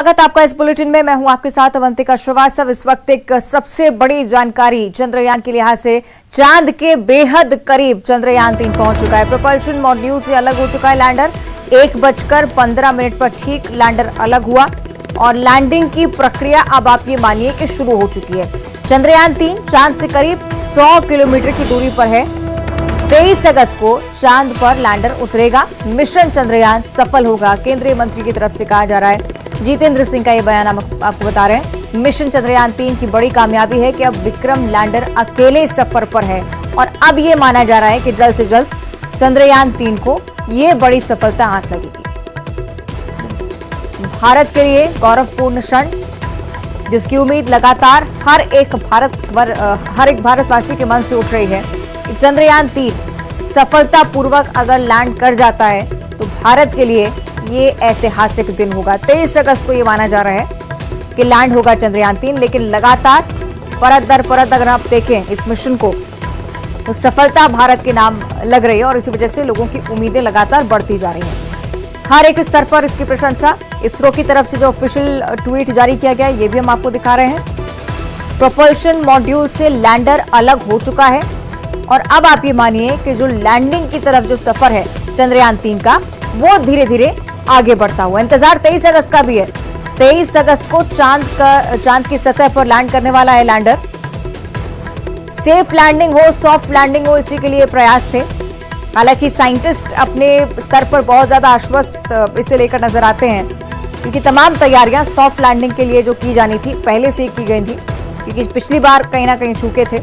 स्वागत आपका इस बुलेटिन में। मैं हूं आपके साथ अवंतिका श्रीवास्तव। इस वक्त एक सबसे बड़ी जानकारी चंद्रयान के लिहाज से चांद के बेहद करीब चंद्रयान-3 पहुंच चुका है। प्रोपल्शन मॉड्यूल से अलग हो चुका है लैंडर। 1:15 पर ठीक लैंडर अलग हुआ और लैंडिंग की प्रक्रिया अब आप ये मानिए कि शुरू हो चुकी है। चंद्रयान-3 चांद से करीब 100 किलोमीटर की दूरी पर है। 23 अगस्त को चांद पर लैंडर उतरेगा। मिशन चंद्रयान सफल होगा, केंद्रीय मंत्री की तरफ से कहा जा रहा है। जितेंद्र सिंह का ये बयान हम आपको बता रहे हैं। मिशन चंद्रयान-3 की बड़ी कामयाबी है कि अब विक्रम लैंडर अकेले सफर पर है और अब ये माना जा रहा है कि जल्द से जल्द चंद्रयान-3 को ये बड़ी सफलता हाथ लगेगी। भारत के लिए गौरवपूर्ण क्षण, जिसकी उम्मीद लगातार हर एक भारतवासी के मन से उठ रही है कि चंद्रयान-3 सफलतापूर्वक अगर लैंड कर जाता है तो भारत के लिए ये ऐतिहासिक दिन होगा। 23 अगस्त को ये माना जा रहा है कि लैंड होगा चंद्रयान-3, लेकिन लगातार परत दर परत अगर आप देखें इस मिशन को तो सफलता भारत के नाम लग रही है और इसी वजह से लोगों की उम्मीदें लगातार बढ़ती जा रही हैं। हर एक स्तर पर इसकी प्रशंसा। इसरो की तरफ से जो ऑफिशियल ट्वीट जारी किया गया ये भी हम आपको दिखा रहे हैं। प्रोपल्शन मॉड्यूल से लैंडर अलग हो चुका है और अब आप ये मानिए कि जो लैंडिंग की तरफ जो सफर है चंद्रयान-3 का वो धीरे धीरे आगे बढ़ता हुआ। इंतजार 23 अगस्त का भी है। 23 अगस्त को चांद की सतह पर लैंड करने वाला है लैंडर। सेफ लैंडिंग हो, सॉफ्ट लैंडिंग हो, इसी के लिए प्रयास थे। हालांकि साइंटिस्ट अपने स्तर पर बहुत ज्यादा आश्वस्त इसे लेकर नजर आते हैं क्योंकि तमाम तैयारियां सॉफ्ट लैंडिंग के लिए जो की जानी थी पहले से की गई थी, क्योंकि पिछली बार कहीं ना कहीं चूके थे।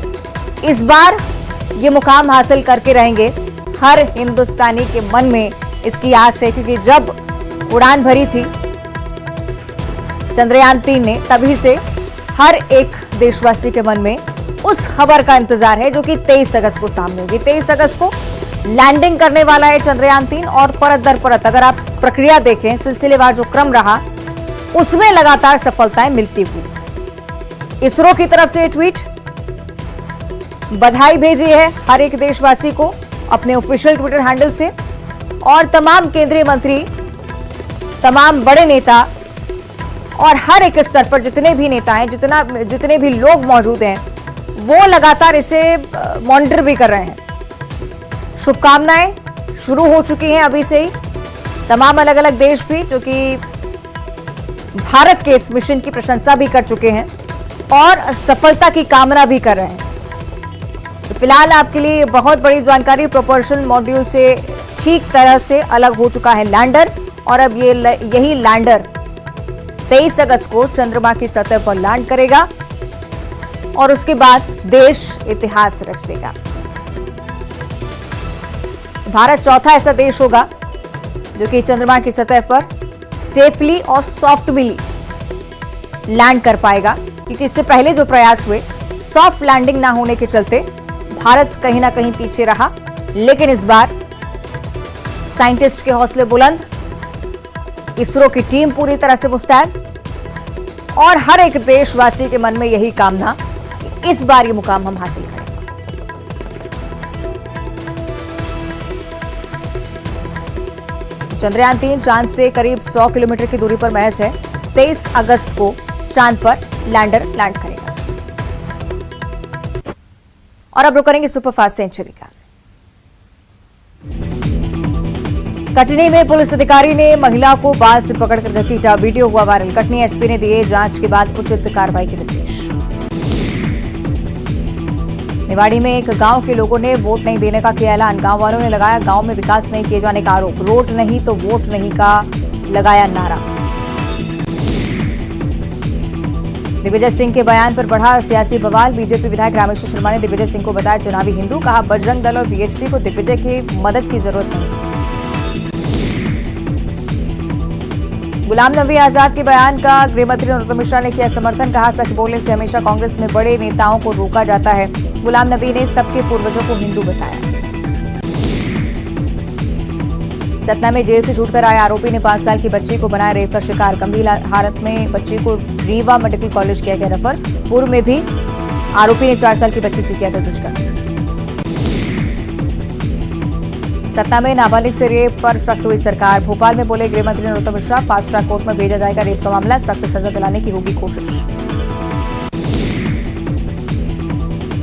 इस बार ये मुकाम हासिल करके रहेंगे। हर हिंदुस्तानी के मन में इसकी आस है, क्योंकि जब उड़ान भरी थी चंद्रयान-3 ने तभी से हर एक देशवासी के मन में उस खबर का इंतजार है जो कि 23 अगस्त को सामने होगी। 23 अगस्त को लैंडिंग करने वाला है चंद्रयान-3 और परत दर परत अगर आप प्रक्रिया देखें, सिलसिलेवार जो क्रम रहा उसमें लगातार सफलताएं मिलती हुई। इसरो की तरफ से ट्वीट, बधाई भेजी है हर एक देशवासी को अपने ऑफिशियल ट्विटर हैंडल से और तमाम केंद्रीय मंत्री, तमाम बड़े नेता और हर एक स्तर पर जितने भी नेता हैं, जितने भी लोग मौजूद हैं, वो लगातार इसे मॉनिटर भी कर रहे हैं। शुभकामनाएं शुरू हो चुकी हैं अभी से ही। तमाम अलग अलग देश भी जो कि भारत के इस मिशन की प्रशंसा भी कर चुके हैं और सफलता की कामना भी कर रहे हैं। तो फिलहाल आपके लिए बहुत बड़ी जानकारी, प्रोपल्शन मॉड्यूल से ठीक तरह से अलग हो चुका है लैंडर और अब यही लैंडर 23 अगस्त को चंद्रमा की सतह पर लैंड करेगा और उसके बाद देश इतिहास रच देगा। भारत चौथा ऐसा देश होगा जो कि चंद्रमा की सतह पर सेफली और सॉफ्टली लैंड कर पाएगा, क्योंकि इससे पहले जो प्रयास हुए सॉफ्ट लैंडिंग ना होने के चलते भारत कहीं ना कहीं पीछे रहा। लेकिन इस बार साइंटिस्ट के हौसले बुलंद, इसरो की टीम पूरी तरह से मुस्तैद और हर एक देशवासी के मन में यही कामना कि इस बार ये मुकाम हम हासिल करें। चंद्रयान-3 चांद से करीब 100 किलोमीटर की दूरी पर महज है। 23 अगस्त को चांद पर लैंडर लैंड करेगा। और अब रुक करेंगे सुपरफास्ट सेंचुरी का। कटनी में पुलिस अधिकारी ने महिला को बाल से पकड़कर घसीटा, वीडियो हुआ वायरल। कटनी एसपी ने दिए जांच के बाद उचित कार्रवाई के निर्देश। निवाड़ी में एक गांव के लोगों ने वोट नहीं देने का किया ऐलान। गांव वालों ने लगाया गांव में विकास नहीं किए जाने का आरोप। रोड नहीं तो वोट नहीं का लगाया नारा। दिग्विजय सिंह के बयान पर बढ़ा सियासी बवाल। बीजेपी विधायक रामेश्वर शर्मा ने दिग्विजय सिंह को बताया चुनावी हिंदू, कहा बजरंग दल और बीएचपी को दिग्विजय की मदद की जरूरत नहीं। गुलाम नबी आजाद के बयान का गृहमंत्री नरोत्तम मिश्रा ने किया समर्थन, कहा सच बोलने से हमेशा कांग्रेस में बड़े नेताओं को रोका जाता है। गुलाम नबी ने सबके पूर्वजों को हिंदू बताया। सतना में जेल से छूटकर आए आरोपी ने 5 साल की बच्ची को बनाया रेप का शिकार। गंभीर हालत में बच्ची को रीवा मेडिकल कॉलेज किया गया रेफर। पूर्व में भी आरोपी ने 4 साल की बच्ची से किया था दुष्कर्म। सतना में नाबालिग से रेप पर सख्त हुई सरकार। भोपाल में बोले गृह मंत्री Narottam Mishra, fast track court में भेजा जाएगा रेप का मामला, सख्त सजा दिलाने की होगी कोशिश।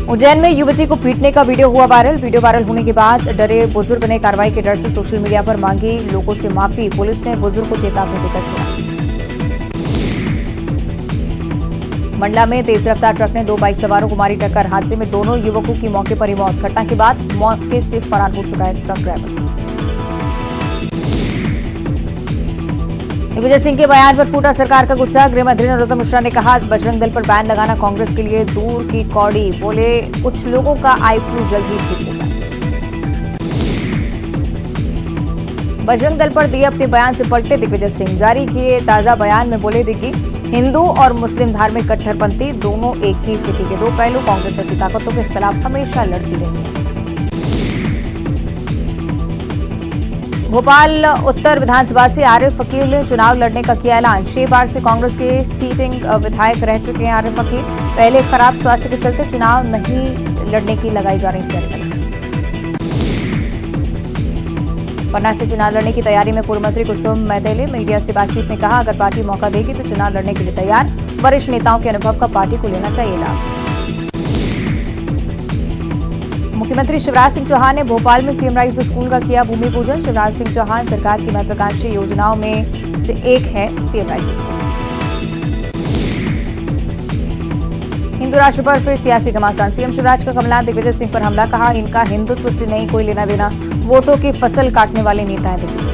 उज्जैन में युवती को पीटने का वीडियो हुआ वायरल। वीडियो वायरल होने के बाद डरे बुजुर्ग ने कार्रवाई के डर से सोशल मीडिया पर मांगी लोगों से माफी। पुलिस ने बुजुर्ग को चेतावनी देकर छोड़ा। मंडला में तेज रफ्तार ट्रक ने 2 बाइक सवारों को मारी टक्कर। हादसे में दोनों युवकों की मौके पर ही मौत। घटना के बाद मौके से फरार हो चुका है ट्रक ड्राइवर। दिग्विजय सिंह के बयान पर फूटा सरकार का गुस्सा। गृह मंत्री नरोत्तम मिश्रा ने कहा, बजरंग दल पर बैन लगाना कांग्रेस के लिए दूर की कौड़ी। बोले, कुछ लोगों का आई फ्लू जल्द ही ठीक होगा। बजरंग दल पर दिए अपने बयान से पलटे दिग्विजय सिंह। जारी किए ताजा बयान में बोले कि हिंदू और मुस्लिम धार्मिक कट्टरपंथी दोनों एक ही सिक्के के 2 पहलू। कांग्रेस ऐसी ताकतों के खिलाफ हमेशा लड़ती रही है। भोपाल उत्तर विधानसभा से आरिफ अकील ने चुनाव लड़ने का किया ऐलान। 6 बार से कांग्रेस के सीटिंग विधायक रह चुके हैं आरिफ अकील। पहले खराब स्वास्थ्य के चलते चुनाव नहीं लड़ने की लगाई जा रही थी। पन्ना से चुनाव लड़ने की तैयारी में पूर्व मंत्री कुसुम मैतेले मीडिया से बातचीत में कहा, अगर पार्टी मौका देगी तो चुनाव लड़ने के लिए तैयार। वरिष्ठ नेताओं के अनुभव का पार्टी को लेना चाहिए लाभ। मुख्यमंत्री शिवराज सिंह चौहान ने भोपाल में सीएम राइज स्कूल का किया भूमि पूजन। शिवराज सिंह चौहान सरकार की महत्वाकांक्षी योजनाओं में से एक है सीएम राइज स्कूल। हिंदू राष्ट्र पर फिर सियासी घमासान। सीएम शिवराज का कमलनाथ दिग्विजय सिंह पर हमला। कहा, इनका हिंदुत्व से नहीं कोई लेना देना, वोटों की फसल काटने वाले नेता है दिग्विजय।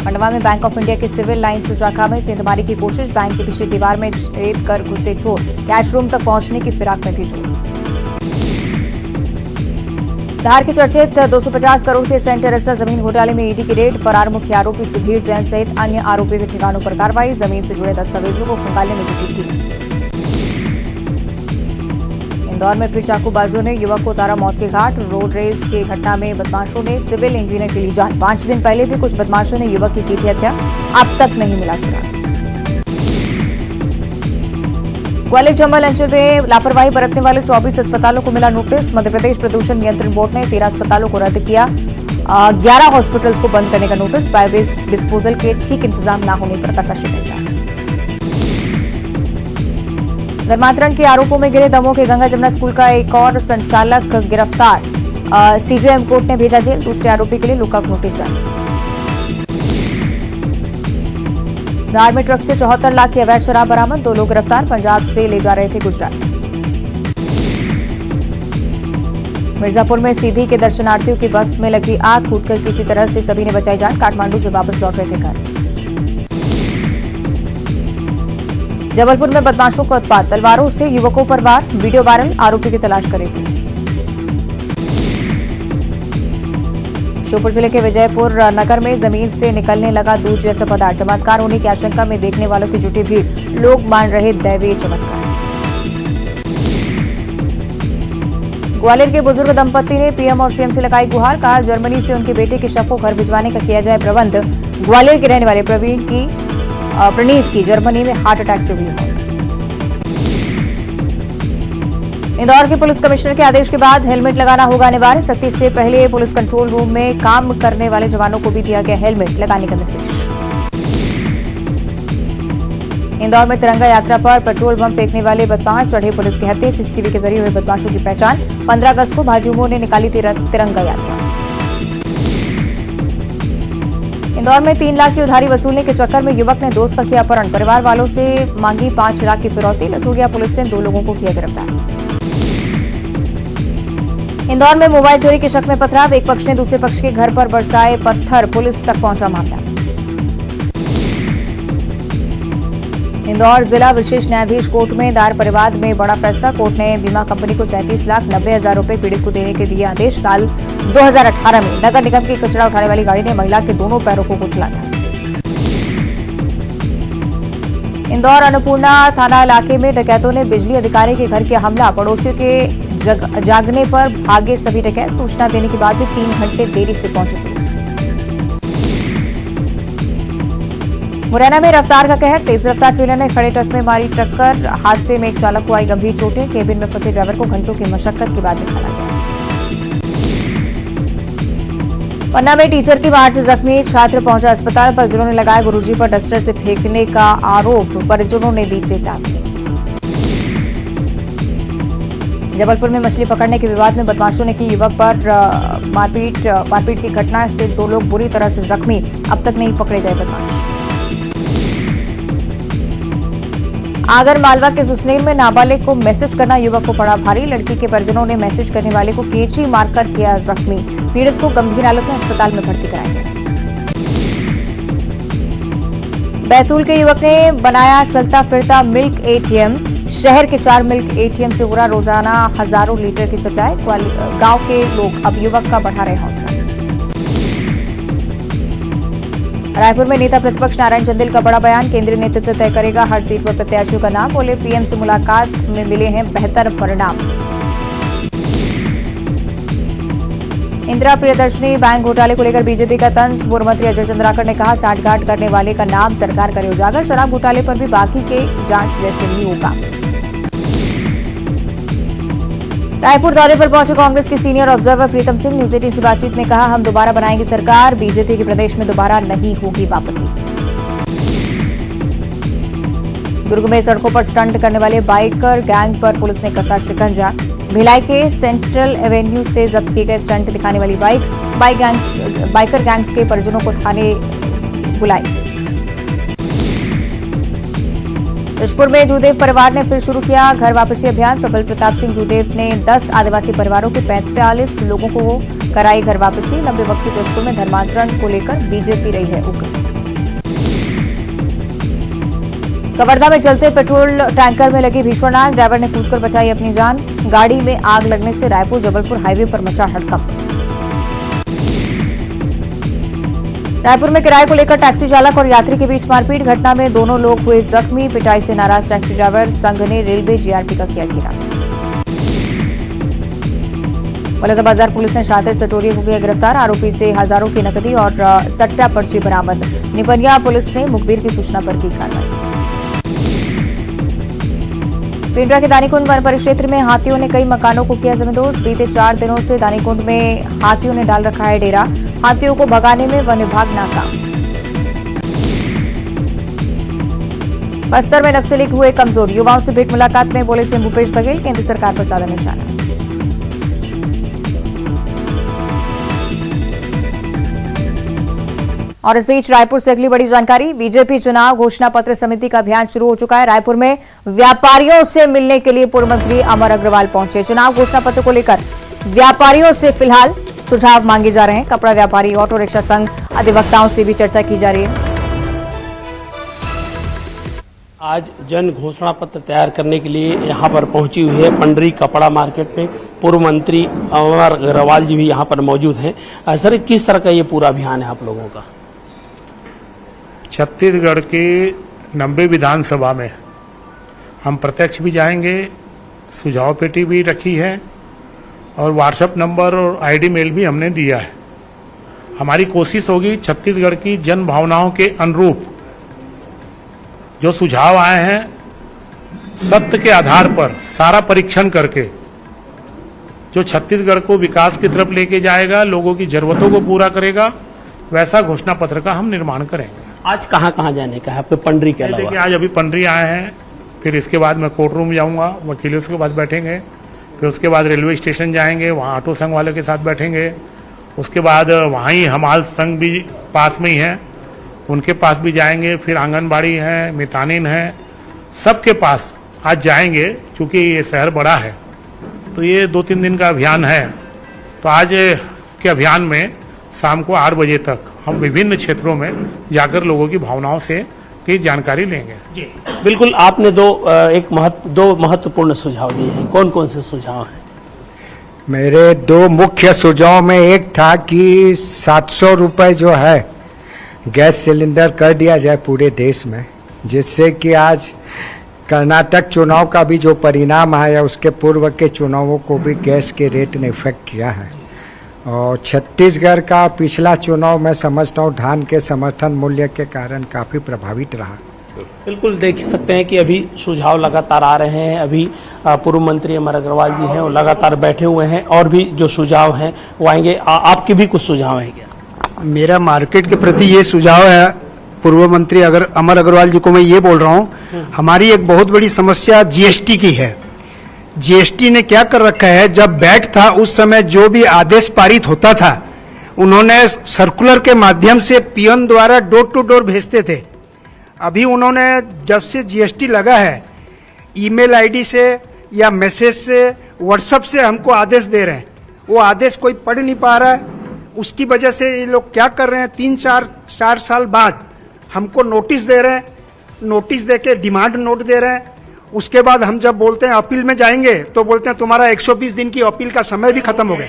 खंडवा में बैंक ऑफ इंडिया की सिविल लाइन शाखा में सेंधमारी की कोशिश। बैंक की पिछली दीवार में छेद कर घुसे चोर। कैश रूम तक पहुंचने की फिराक में थी चोर। धार के चर्चित 250 करोड़ के सेंट टेरेसा जमीन घोटाले में ईडी की रेड। फरार मुख्य आरोपी सुधीर जैन सहित अन्य आरोपियों के ठिकानों पर कार्रवाई। जमीन से जुड़े दस्तावेजों को खंगालने में जुटी टीम। इंदौर में फिर चाकूबाजों ने युवक को उतारा मौत के घाट। रोड रेस की घटना में बदमाशों ने सिविल इंजीनियर की ली जान। 5 दिन पहले भी कुछ बदमाशों ने युवक की थी हत्या। अब तक नहीं मिला सुराग। ग्वालियर चंबल अंचल में लापरवाही बरतने वाले 24 अस्पतालों को मिला नोटिस। मध्य प्रदेश प्रदूषण नियंत्रण बोर्ड ने 13 अस्पतालों को रद्द किया। 11 हॉस्पिटल्स को बंद करने का नोटिस। बायोवेस्ट डिस्पोजल के ठीक इंतजाम न होने पर कसा शिकायत। धर्मांतरण के आरोपों में गिरे दमोह के गंगा जमुना स्कूल का एक और संचालक गिरफ्तार। सीजेएम कोर्ट ने भेजा जेल। दूसरे आरोपी के लिए लुकआउट नोटिस जारी। धार में ट्रक से 74 लाख की अवैध शराब बरामद। 2 लोग गिरफ्तार, पंजाब से ले जा रहे थे गुजरात। मिर्जापुर में सीधी के दर्शनार्थियों की बस में लगी आग। कूदकर किसी तरह से सभी ने बचाई जान। काठमांडू से वापस लौट रहे थे घर। जबलपुर में बदमाशों का उत्पात। तलवारों से युवकों पर वार। Video viral. आरोपी की तलाश करे पुलिस। श्योपुर जिले के विजयपुर नगर में जमीन से निकलने लगा दूध जैसा पदार्थ। चमत्कार होने की आशंका में देखने वालों की जुटी भीड़। लोग मान रहे दैवीय चमत्कार। ग्वालियर के बुजुर्ग दंपति ने पीएम और सीएम से लगाई गुहार। कहा, जर्मनी से उनके बेटे के शव को घर भिजवाने का किया जाए प्रबंध। ग्वालियर के रहने वाले प्रणीत की जर्मनी में हार्ट अटैक से हुई मौत। इंदौर के पुलिस कमिश्नर के आदेश के बाद हेलमेट लगाना होगा अनिवार्य। सख्ती से पहले पुलिस कंट्रोल रूम में काम करने वाले जवानों को भी दिया गया हेलमेट लगाने का निर्देश। इंदौर में तिरंगा यात्रा पर पेट्रोल बम फेंकने वाले बदमाश चढ़े पुलिस के हत्थे। सीसीटीवी के जरिए हुए बदमाशों की पहचान। 15 अगस्त को भाजयुमों ने निकाली तिरंगा यात्रा। इंदौर में 3 लाख की उधारी वसूलने के चक्कर में युवक ने दोस्त का किया अपहरण। परिवार वालों से मांगी 5 लाख की फिरौती। लसूड़िया पुलिस ने 2 लोगों को किया गिरफ्तार। इंदौर में मोबाइल चोरी के शक में पथराव। एक पक्ष ने दूसरे पक्ष के घर पर बरसाए पत्थर। पुलिस तक पहुंचा मामला। इंदौर जिला विशेष न्यायाधीश कोर्ट में दायर परिवाद में बड़ा फैसला। कोर्ट ने बीमा कंपनी को 37,90,000 रुपए पीड़ित को देने के दिए आदेश। साल 2018 में नगर निगम की कचरा उठाने वाली गाड़ी ने महिला के दोनों पैरों को कुचला था। इंदौर अन्नपूर्णा थाना इलाके में डकैतों ने बिजली अधिकारी के घर किया हमला। पड़ोसियों के जागने पर भागे सभी डकैत। सूचना देने के बाद भी 3 घंटे देरी से पहुंची पुलिस। मुरैना में रफ्तार का कहर। तेज रफ्तार ट्रेलर ने खड़े ट्रक में मारी टक्कर। हादसे में एक चालक को आई गंभीर चोटें। केबिन में फंसे ड्राइवर को घंटों की मशक्कत के बाद निकाला गया। पन्ना में टीचर की मार से जख्मी छात्र पहुंचा अस्पताल। परिजनों ने लगाया गुरुजी पर डस्टर से फेंकने का आरोप। परिजनों ने दी चेतावनी। जबलपुर में मछली पकड़ने के विवाद में बदमाशों ने की युवक पर मारपीट की घटना से 2 लोग बुरी तरह से जख्मी। अब तक नहीं पकड़े गए बदमाश। आगर मालवा के सुसनेर में नाबालिग को मैसेज करना युवक को पड़ा भारी। लड़की के परिजनों ने मैसेज करने वाले को केची मारकर किया जख्मी। पीड़ित को गंभीर हालत में अस्पताल में भर्ती कराया गया। बैतूल के युवक ने बनाया चलता फिरता मिल्क एटीएम। शहर के 4 मिल्क एटीएम से हो रहा रोजाना हजारों लीटर की सप्लाई। गांव के लोग अब युवक का बढ़ा रहे हौसला। रायपुर में नेता प्रतिपक्ष नारायण चंदेल का बड़ा बयान। केंद्रीय नेतृत्व तय करेगा हर सीट पर प्रत्याशियों का नाम। बोले पीएम से मुलाकात में मिले हैं बेहतर परिणाम। इंदिरा प्रियदर्शनी बैंक घोटाले को लेकर बीजेपी का तंज। पूर्व मंत्री अजय चंद्राकर ने कहा साठगांठ करने वाले का नाम सरकार करे उजागर। शराब घोटाले पर भी बाकी के जांच जैसे नहीं होगा। रायपुर दौरे पर पहुंचे कांग्रेस के senior observer Pritam Singh. News 18 से बातचीत में कहा हम दोबारा बनाएंगे सरकार। बीजेपी के प्रदेश में दोबारा नहीं होगी वापसी। दुर्ग में सड़कों पर स्टंट करने वाले बाइकर गैंग पर पुलिस ने कसा शिकंजा। भिलाई के सेंट्रल एवेन्यू से जब्त किए गए स्टंट दिखाने वाली बाइकर गैंग्स के परिजनों को थाने बुलाई। जशपुर में जूदेव परिवार ने फिर शुरू किया घर वापसी अभियान। प्रबल प्रताप सिंह जूदेव ने 10 आदिवासी परिवारों के 45 लोगों को कराई घर वापसी। लंबे वक्त से जशपुर में धर्मांतरण को लेकर बीजेपी रही है उग्र। कवर्धा में चलते पेट्रोल टैंकर में लगी भीषण आग। ड्राइवर ने कूदकर बचाई अपनी जान। गाड़ी में आग लगने से रायपुर जबलपुर हाईवे पर मचा हड़कंप। रायपुर में किराए को लेकर टैक्सी चालक और यात्री के बीच मारपीट। घटना में दोनों लोग हुए जख्मी। पिटाई से नाराज टैक्सी ड्राइवर संघ ने रेलवे जीआरपी का किया घेराव। बलौदाबाजार पुलिस ने शातिर सटोरिया को किया गिरफ्तार। आरोपी से हजारों की नकदी और सट्टा पर्ची बरामद। निपनिया पुलिस ने मुखबिर की सूचना पर की कार्रवाई। पिंडरा के दानीकुंड वन परिक्षेत्र में हाथियों ने कई मकानों को किया जमींदोज। बीते 4 दिनों से दानीकुंड में हाथियों ने डाल रखा है डेरा। हाथियों को भगाने में वन विभाग नाकाम। बस्तर में नक्सली हुए कमजोर। युवाओं से भेंट मुलाकात में बोले सीएम भूपेश बघेल केंद्र सरकार पर साधा निशाना। और इस बीच रायपुर से अगली बड़ी जानकारी। बीजेपी चुनाव घोषणा पत्र समिति का अभियान शुरू हो चुका है। रायपुर में व्यापारियों से मिलने के लिए पूर्व मंत्री अमर अग्रवाल पहुंचे। चुनाव घोषणा पत्र को लेकर व्यापारियों से फिलहाल सुझाव मांगे जा रहे हैं। कपड़ा व्यापारी, ऑटो रिक्शा संघ अधिवक्ताओं से भी चर्चा की जा रही है। आज जन घोषणा पत्र तैयार करने के लिए यहाँ पर पहुंची हुई है पंडरी कपड़ा मार्केट में पूर्व मंत्री अमर अग्रवाल जी भी यहाँ पर मौजूद हैं। सर, किस तरह का ये पूरा अभियान है आप लोगों का? छत्तीसगढ़ की 90 विधानसभा में हम प्रत्यक्ष भी जाएंगे। सुझाव पेटी भी रखी है और व्हाट्सएप नंबर और आईडी मेल भी हमने दिया है। हमारी कोशिश होगी छत्तीसगढ़ की जन भावनाओं के अनुरूप जो सुझाव आए हैं सत्य के आधार पर सारा परीक्षण करके जो छत्तीसगढ़ को विकास की तरफ लेके जाएगा, लोगों की जरूरतों को पूरा करेगा, वैसा घोषणा पत्र का हम निर्माण करेंगे। आज कहाँ कहाँ जाने का है आपके पंडरी के अलावा? देखिए, आज अभी पंडरी आए हैं, फिर इसके बाद मैं कोर्ट रूम जाऊँगा, वकीलों के पास बैठेंगे, फिर उसके बाद रेलवे स्टेशन जाएंगे, वहाँ ऑटो संघ वालों के साथ बैठेंगे, उसके बाद वहाँ ही हमाल संघ भी पास में ही है, उनके पास भी जाएंगे, फिर आंगनबाड़ी है, मितानिन है, सबके पास आज जाएंगे। क्योंकि ये शहर बड़ा है तो ये 2-3 दिन का अभियान है। तो आज के अभियान में शाम को 8 बजे तक हम विभिन्न क्षेत्रों में जाकर लोगों की भावनाओं से की जानकारी लेंगे। जी बिल्कुल, आपने दो महत्वपूर्ण सुझाव दिए हैं। कौन कौन से सुझाव हैं? मेरे 2 मुख्य सुझाव में एक था कि 700 रुपये जो है गैस सिलेंडर कर दिया जाए पूरे देश में, जिससे कि आज कर्नाटक चुनाव का भी जो परिणाम आया उसके पूर्व के चुनावों को भी गैस के रेट ने इफेक्ट किया है। और छत्तीसगढ़ का पिछला चुनाव मैं समझता हूँ धान के समर्थन मूल्य के कारण काफ़ी प्रभावित रहा। बिल्कुल, देख सकते हैं कि अभी सुझाव लगातार आ रहे हैं। अभी पूर्व मंत्री अमर अग्रवाल जी हैं, वो लगातार बैठे हुए हैं और भी जो सुझाव हैं वो आएंगे। आपके भी कुछ सुझाव हैं क्या? मेरा मार्केट के प्रति ये सुझाव है, पूर्व मंत्री अमर अग्रवाल जी को मैं ये बोल रहा हूँ, हमारी एक बहुत बड़ी समस्या जीएसटी की है। जीएसटी ने क्या कर रखा है, जब बैट था उस समय जो भी आदेश पारित होता था उन्होंने सर्कुलर के माध्यम से पीएन द्वारा डोर टू डोर भेजते थे। अभी उन्होंने जब से जीएसटी लगा है ईमेल आईडी से या मैसेज से व्हाट्सएप से हमको आदेश दे रहे हैं, वो आदेश कोई पढ़ नहीं पा रहा है। उसकी वजह से ये लोग क्या कर रहे हैं, 3-4 साल बाद हमको नोटिस दे रहे हैं, नोटिस देके डिमांड नोट दे रहे हैं। उसके बाद हम जब बोलते हैं अपील में जाएंगे तो बोलते हैं तुम्हारा 120 दिन की अपील का समय भी खत्म हो गया।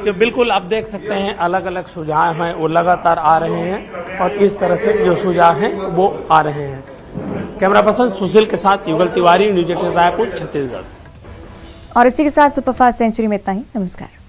तो बिल्कुल आप देख सकते हैं अलग अलग सुझाव हैं वो लगातार आ रहे हैं और इस तरह से जो सुझाव हैं वो आ रहे हैं। कैमरा पर्सन सुशील के साथ युगल तिवारी, न्यूज़ 18 रायपुर, छत्तीसगढ़। और इसी के साथ सुपरफास्ट सेंचुरी में इतना ही। नमस्कार।